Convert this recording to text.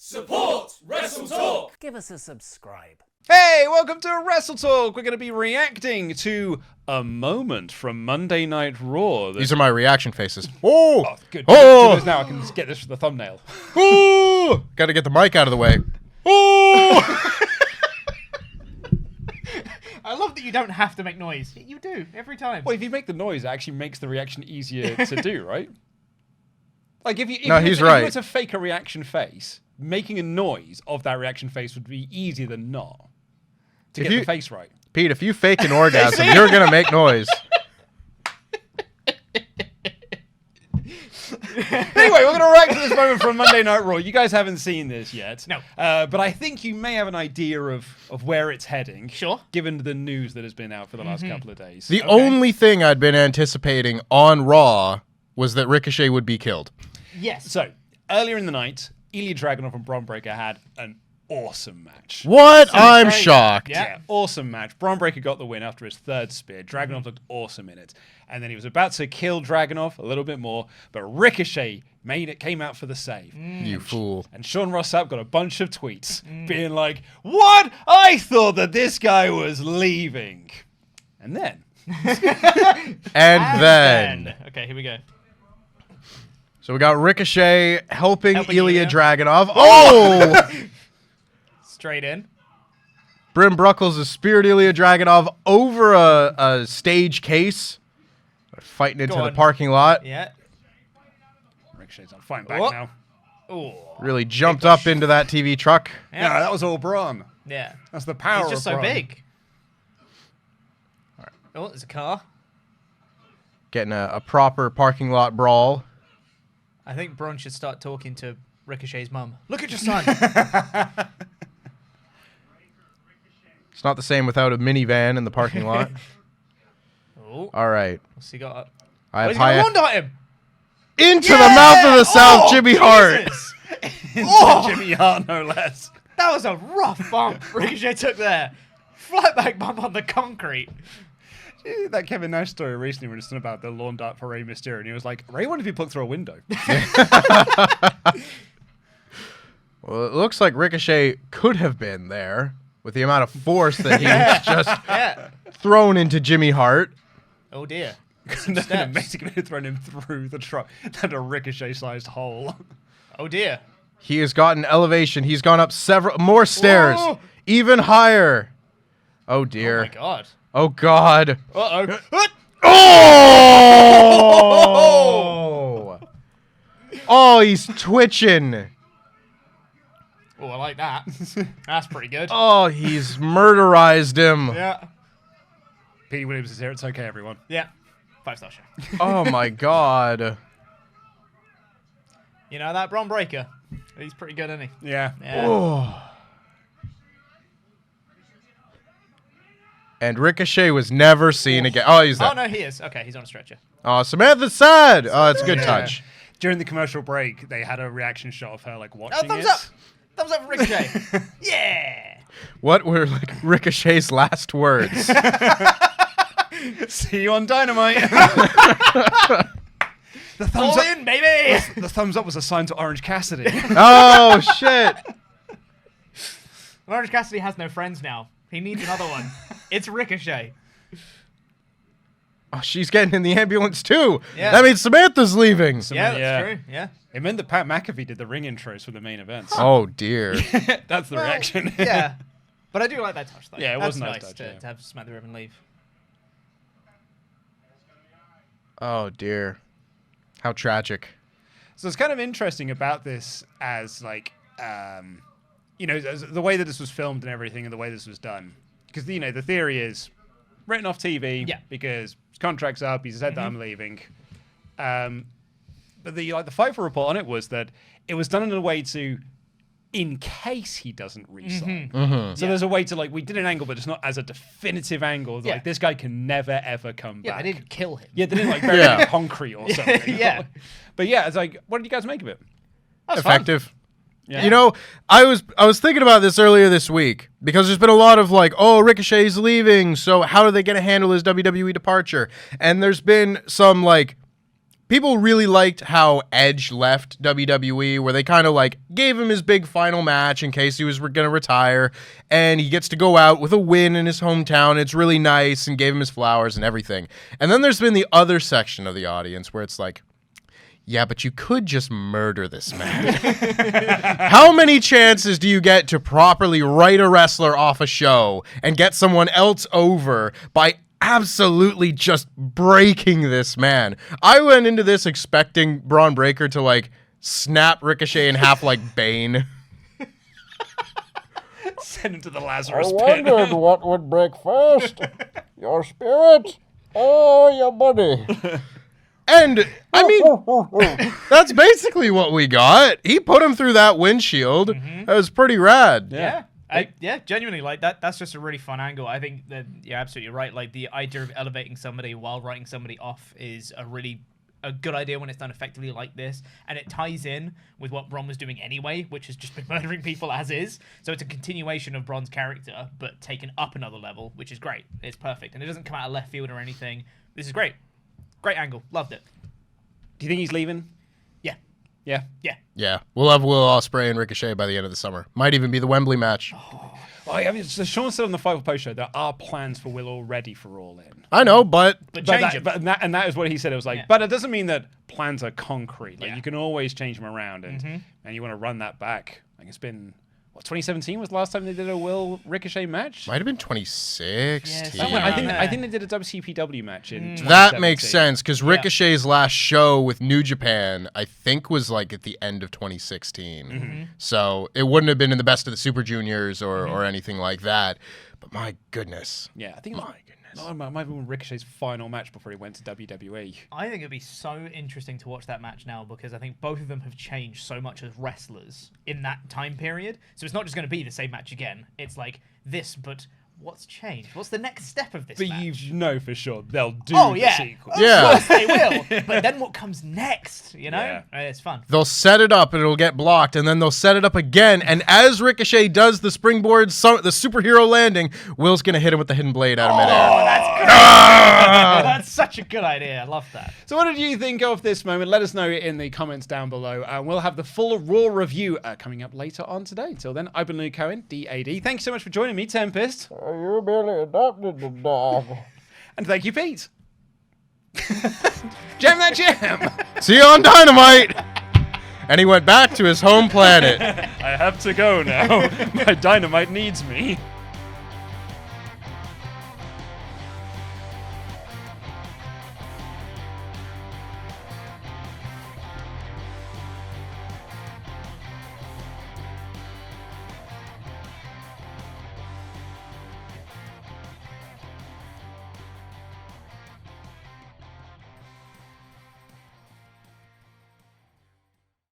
Support WrestleTalk! Give us a subscribe. Hey, welcome to WrestleTalk. We're going to be reacting to a moment from Monday Night Raw. These are my reaction faces. Oh, Good. Oh! Do this now. I can just get this for the thumbnail. oh! Got to get the mic out of the way. Oh! I love that you don't have to make noise. You do, every time. Well, if you make the noise, it actually makes the reaction easier to do, right? Like, if you No, he's right. If you were to fake a reaction face, making a noise of that reaction face would be easier than not to get the face right. Pete, if you fake an orgasm, you're going to make noise. Anyway, we're going to react to this moment from Monday Night Raw. You guys haven't seen this yet. No. But I think you may have an idea of where it's heading. Sure. Given the news that has been out for the last couple of days. The only thing I'd been anticipating on Raw was that Ricochet would be killed. Yes. So, earlier in the night, Ilya Dragunov and Bron Breakker had an awesome match. What? I'm great. shocked. Yeah. Awesome match. Bron Breakker got the win after his third spear. Dragunov looked awesome in it. And then he was about to kill Dragunov a little bit more, but Ricochet came out for the save. You fool. And Sean Ross Sapp got a bunch of tweets being like, "What? I thought that this guy was leaving." And then. And then. Okay, here we go. So we got Ricochet helping Ilya Ilya. Dragunov. Oh! Straight in. Bron Breakker has speared Ilya Dragunov over a stage case. They're fighting into Go the on. parking lot. Yeah. Ricochet's on fighting back Oh. now. Oh. Really jumped up into that TV truck. Yeah, that was all Bron. Yeah. That's the power He's just of so Bron. big. Oh, there's a car. Getting a proper parking lot brawl. I think Bron should start talking to Ricochet's mum. Look at your son. It's not the same without a minivan in the parking lot. Oh. All right. What's he got? I Oh, have he's got a wand at him. into the mouth of the South, Oh, Jimmy Hart. Jesus. Jimmy Hart, no less. That was a rough bump Ricochet took there. Flat back bump on the concrete. That Kevin Nash story recently when it's about the lawn dart for Rey Mysterio, and he was like, "Rey, what if he plugged through a window?" Well, it looks like Ricochet could have been there with the amount of force that he's just Yeah. thrown into Jimmy Hart. Oh dear. And then steps. basically had thrown him through the truck. Had a Ricochet-sized hole. Oh dear. He has gotten elevation. He's gone up several more stairs, Whoa. even higher. Oh dear. Oh my god. Oh god. Uh-oh. Oh! Oh, he's twitching. Oh, I like that. That's pretty good. Oh, he's murderized him. Yeah. Petey Williams is here. It's okay, everyone. Yeah. 5-star show. Oh my god. You know that Bron Breakker? He's pretty good, isn't he? Yeah. Yeah. Oh. And Ricochet was never seen again. Oh, he's there. Oh, no, he is. Okay, he's on a stretcher. Oh, Samantha's sad. Oh, it's a good Yeah. touch. During the commercial break, they had a reaction shot of her like watching Oh, thumbs it. up! Thumbs up for Ricochet. Yeah! What were like Ricochet's last words? See you on Dynamite. The thumbs All up. in, baby! The thumbs up was a sign to Orange Cassidy. Oh shit. Orange Cassidy has no friends now. He needs another one. It's Ricochet. Oh, she's getting in the ambulance too. Yeah. That means Samantha's leaving. Yeah, that's Yeah. true. Yeah. It meant that Pat McAfee did the ring intros for the main events. Oh dear. That's the Well, reaction. Yeah. But I do like that touch, though. Yeah, it That's was a nice nice touch, to, yeah. to have Smack the Ribbon leave. Oh dear. How tragic. So it's kind of interesting about this as like, you know, as the way that this was filmed and everything and the way this was done. Because, you know, the theory is written off TV because his contract's up. He said that I'm leaving. But the Fightful report on it was that it was done in a way to, in case he doesn't re-sign. So there's a way to, like, we did an angle, but it's not as a definitive angle. Yeah. Like, this guy can never, ever come Yeah, back. they didn't kill him. Yeah, they didn't, like, bury him in concrete or something. Yeah. But yeah, it's like, what did you guys make of it? That's fun. Effective. Yeah. You know, I was thinking about this earlier this week because there's been a lot of like, oh, Ricochet's leaving, so how are they going to handle his WWE departure? And there's been some like people really liked how Edge left WWE, where they kind of like gave him his big final match in case he was going to retire, and he gets to go out with a win in his hometown. It's really nice, and gave him his flowers and everything. And then there's been the other section of the audience where it's like, yeah, but you could just murder this man. How many chances do you get to properly write a wrestler off a show and get someone else over by absolutely just breaking this man? I went into this expecting Bron Breakker to like snap Ricochet in half like Bane. Send him to the Lazarus I pit. wondered what would break first, your spirit or your body. And, I mean, that's basically what we got. He put him through that windshield. That was pretty rad. Yeah, genuinely, like that's just a really fun angle. I think that you're absolutely right. Like the idea of elevating somebody while writing somebody off is a good idea when it's done effectively like this, and it ties in with what Bron was doing anyway, which has just been murdering people as is. So it's a continuation of Bron's character, but taken up another level, which is great. It's perfect, and it doesn't come out of left field or anything. This is great. Great angle. Loved it. Do you think he's leaving? Yeah. Yeah. Yeah. Yeah, we'll have Will Ospreay and Ricochet by the end of the summer. Might even be the Wembley match. Well, I mean, so Sean said on the 5 post show there are plans for Will already for All In. I know, but Change him. And that is what he said. It was like, but it doesn't mean that plans are concrete. Like you can always change them around, and you want to run that back. Like it's been 2017 was the last time they did a Will Ricochet match. might have been 2016. somewhere I think around I think they did a WCPW match in. That makes 2017. sense, because Ricochet's last show with New Japan, I think, was like at the end of 2016. So it wouldn't have been in the Best of the Super Juniors or anything like that. But my goodness. Yeah, I think it was, My goodness. no, it might have been Ricochet's final match before he went to WWE. I think it'd be so interesting to watch that match now, because I think both of them have changed so much as wrestlers in that time period. So it's not just going to be the same match again. It's like this, but what's changed? What's the next step of this But match? you know for sure they'll do Oh, the yeah. sequel. Yeah. Of course they will. But then what comes next, you know? Yeah. It's fun. They'll set it up and it'll get blocked, and then they'll set it up again. And as Ricochet does the springboard, the superhero landing, Will's going to hit him with the hidden blade out of midair. Oh, that's great. That's such a good idea. I love that. So what did you think of this moment? Let us know in the comments down below. And we'll have the full Raw review coming up later on today. Till then, I've been Luke Cohen, DAD. Thanks so much for joining me, Tempest. You merely adopted the dog. And thank you, Pete. Jam that jam. See you on Dynamite! And he went back to his home planet. I have to go now. My dynamite needs me.